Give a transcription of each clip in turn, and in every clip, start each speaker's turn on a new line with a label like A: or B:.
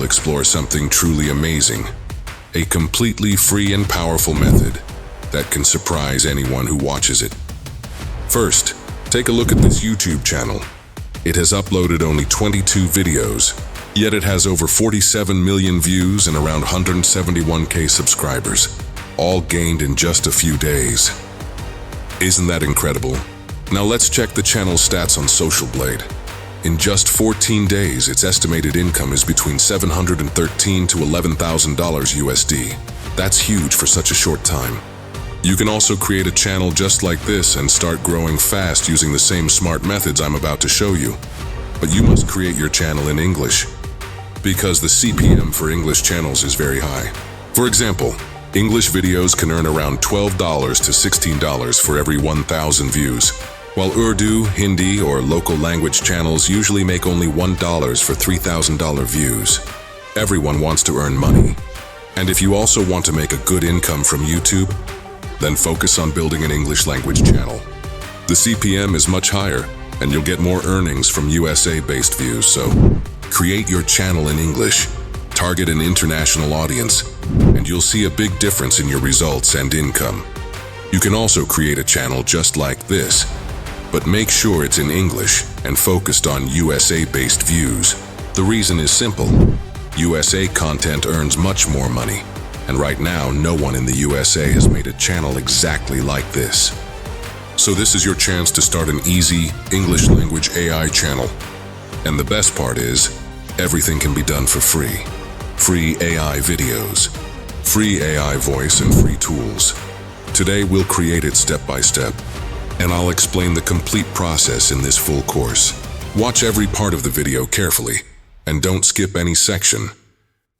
A: explore something truly amazing. A completely free and powerful method that can surprise anyone who watches it. First, take a look at this YouTube channel. It has uploaded only 22 videos, yet it has over 47 million views and around 171k subscribers, all gained in just a few days. Isn't that incredible? Now let's check the channel's stats on Social Blade. In just 14 days, its estimated income is between $713 to $11,000 USD. That's huge for such a short time. You can also create a channel just like this and start growing fast using the same smart methods I'm about to show you. But you must create your channel in English, because the CPM for English channels is very high. For example, English videos can earn around $12 to $16 for every 1,000 views, while Urdu, Hindi, or local language channels usually make only $1 for $3,000 views. Everyone wants to earn money. And if you also want to make a good income from YouTube, then focus on building an English language channel. The CPM is much higher, and you'll get more earnings from USA-based views, so create your channel in English, target an international audience, and you'll see a big difference in your results and income. You can also create a channel just like this, but make sure it's in English and focused on USA-based views. The reason is simple. USA content earns much more money, and right now no one in the USA has made a channel exactly like this. So this is your chance to start an easy English language AI channel. And the best part is, everything can be done for free. Free AI videos, free AI voice, and free tools. Today we'll create it step by step, and I'll explain the complete process in this full course. Watch every part of the video carefully, and don't skip any section,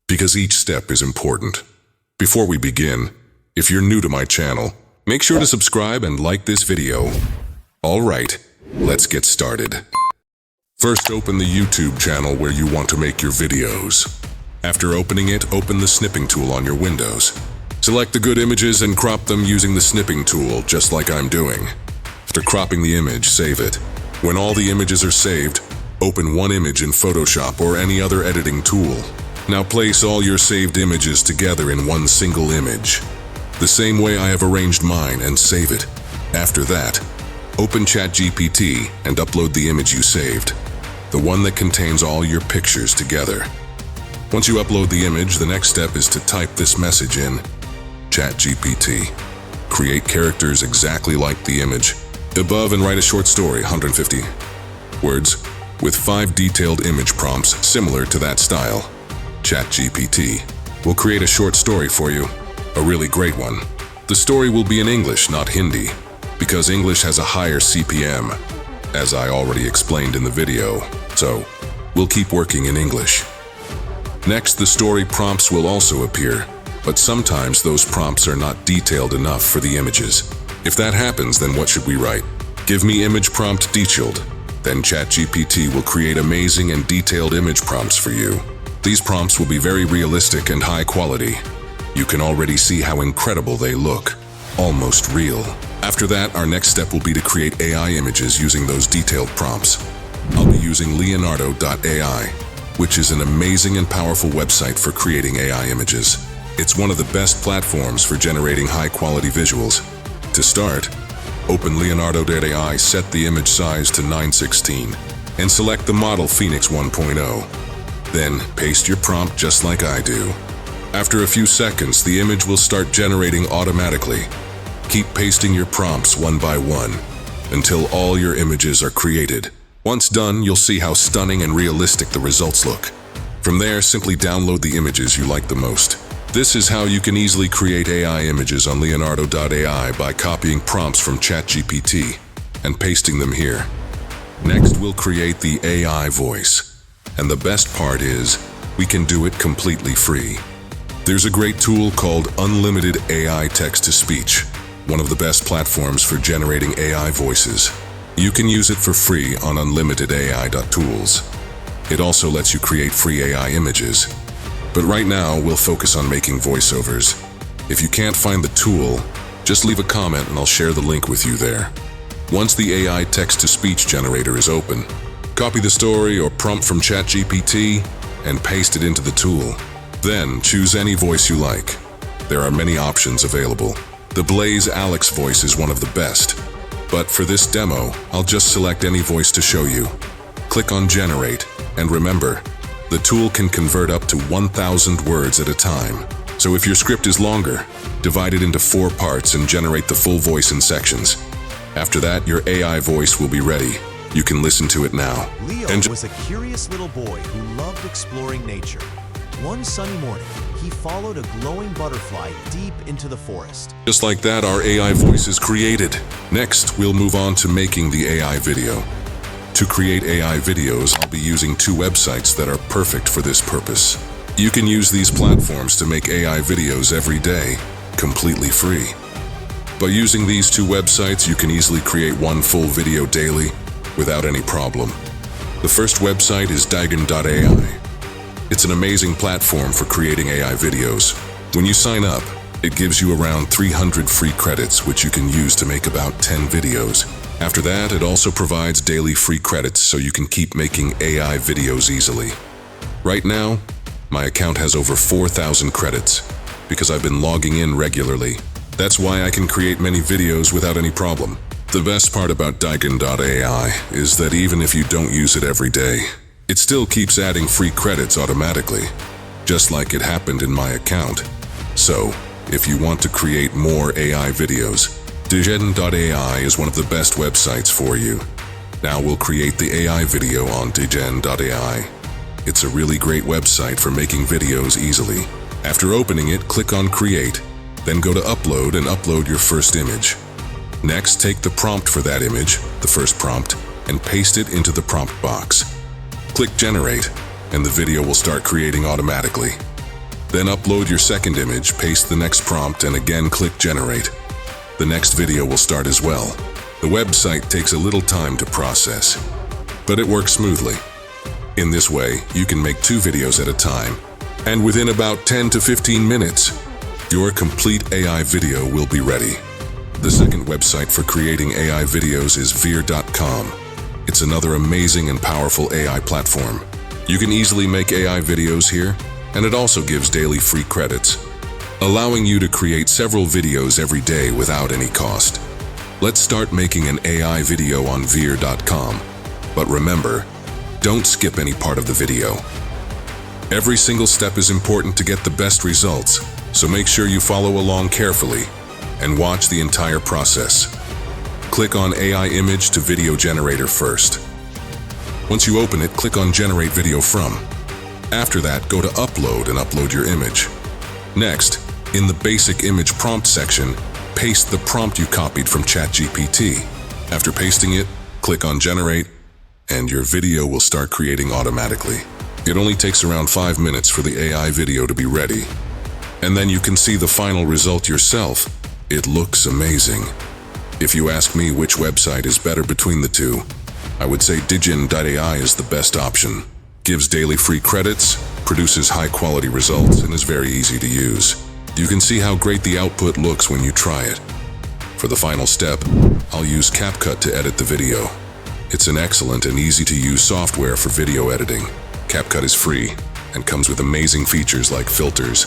A: because each step is important. Before we begin, if you're new to my channel, make sure to subscribe and like this video. Alright, let's get started. First, open the YouTube channel where you want to make your videos. After opening it, open the snipping tool on your Windows. Select the good images and crop them using the snipping tool, just like I'm doing. After cropping the image, save it. When all the images are saved, open one image in Photoshop or any other editing tool. Now place all your saved images together in one single image, the same way I have arranged mine, and save it. After that, open ChatGPT and upload the image you saved, the one that contains all your pictures together. Once you upload the image, the next step is to type this message in. ChatGPT, create characters exactly like the image above and write a short story, 150 words, with 5 detailed image prompts similar to that style. ChatGPT will create a short story for you, a really great one. The story will be in English, not Hindi, because English has a higher CPM, as I already explained in the video, so we'll keep working in English. Next, the story prompts will also appear, but sometimes those prompts are not detailed enough for the images. If that happens, then what should we write? Give me image prompt detailed. Then ChatGPT will create amazing and detailed image prompts for you. These prompts will be very realistic and high quality. You can already see how incredible they look, almost real. After that, our next step will be to create AI images using those detailed prompts. I'll be using Leonardo.ai, which is an amazing and powerful website for creating AI images. It's one of the best platforms for generating high-quality visuals. To start, open Leonardo.ai, set the image size to 916, and select the model Phoenix 1.0. Then, paste your prompt just like I do. After a few seconds, the image will start generating automatically. Keep pasting your prompts one by one, until all your images are created. Once done, you'll see how stunning and realistic the results look. From there, simply download the images you like the most. This is how you can easily create AI images on Leonardo.ai by copying prompts from ChatGPT and pasting them here. Next, we'll create the AI voice. And the best part is, we can do it completely free. There's a great tool called Unlimited AI Text-to-Speech, one of the best platforms for generating AI voices. You can use it for free on unlimitedai.tools. It also lets you create free AI images. But right now, we'll focus on making voiceovers. If you can't find the tool, just leave a comment and I'll share the link with you there. Once the AI text-to-speech generator is open, copy the story or prompt from ChatGPT and paste it into the tool. Then choose any voice you like. There are many options available. The Blaze Alex voice is one of the best. But for this demo, I'll just select any voice to show you. Click on Generate, and remember, the tool can convert up to 1,000 words at a time. So if your script is longer, divide it into 4 parts and generate the full voice in sections. After that, your AI voice will be ready. You can listen to it now.
B: Leo was a curious little boy who loved exploring nature. One sunny morning, he followed a glowing butterfly deep into the forest.
A: Just like that, our AI voice is created. Next, we'll move on to making the AI video. To create AI videos, I'll be using 2 websites that are perfect for this purpose. You can use these platforms to make AI videos every day, completely free. By using these 2 websites, you can easily create one full video daily without any problem. The first website is Digen.ai. It's an amazing platform for creating AI videos. When you sign up, it gives you around 300 free credits, which you can use to make about 10 videos. After that, it also provides daily free credits so you can keep making AI videos easily. Right now, my account has over 4,000 credits because I've been logging in regularly. That's why I can create many videos without any problem. The best part about Digen.ai is that even if you don't use it every day, it still keeps adding free credits automatically, just like it happened in my account. So, if you want to create more AI videos, Digen.ai is one of the best websites for you. Now we'll create the AI video on Digen.ai. It's a really great website for making videos easily. After opening it, click on Create, then go to Upload and upload your first image. Next, take the prompt for that image, the first prompt, and paste it into the prompt box. Click Generate, and the video will start creating automatically. Then upload your second image, paste the next prompt, and again click Generate. The next video will start as well. The website takes a little time to process, but it works smoothly. In this way, you can make 2 videos at a time, and within about 10 to 15 minutes, your complete AI video will be ready. The second website for creating AI videos is Veer.com. It's another amazing and powerful AI platform. You can easily make AI videos here, and it also gives daily free credits, allowing you to create several videos every day without any cost. Let's start making an AI video on Veer.com. But remember, don't skip any part of the video. Every single step is important to get the best results, so make sure you follow along carefully and watch the entire process. Click on AI Image to Video Generator first. Once you open it, click on Generate Video From. After that, go to Upload and upload your image. Next, in the Basic Image Prompt section, paste the prompt you copied from ChatGPT. After pasting it, click on Generate, and your video will start creating automatically. It only takes around 5 minutes for the AI video to be ready. And then you can see the final result yourself. It looks amazing. If you ask me which website is better between the 2, I would say Digen.ai is the best option. Gives daily free credits, produces high-quality results, and is very easy to use. You can see how great the output looks when you try it. For the final step, I'll use CapCut to edit the video. It's an excellent and easy-to-use software for video editing. CapCut is free and comes with amazing features like filters,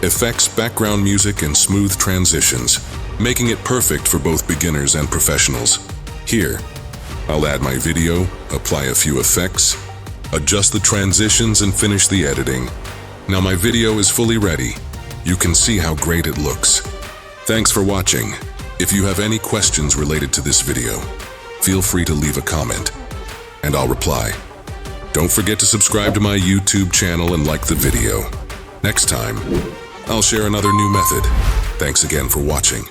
A: effects, background music, and smooth transitions, making it perfect for both beginners and professionals. Here, I'll add my video, apply a few effects, adjust the transitions, and finish the editing. Now my video is fully ready. You can see how great it looks. Thanks for watching. If you have any questions related to this video, feel free to leave a comment, and I'll reply. Don't forget to subscribe to my YouTube channel and like the video. Next time, I'll share another new method. Thanks again for watching.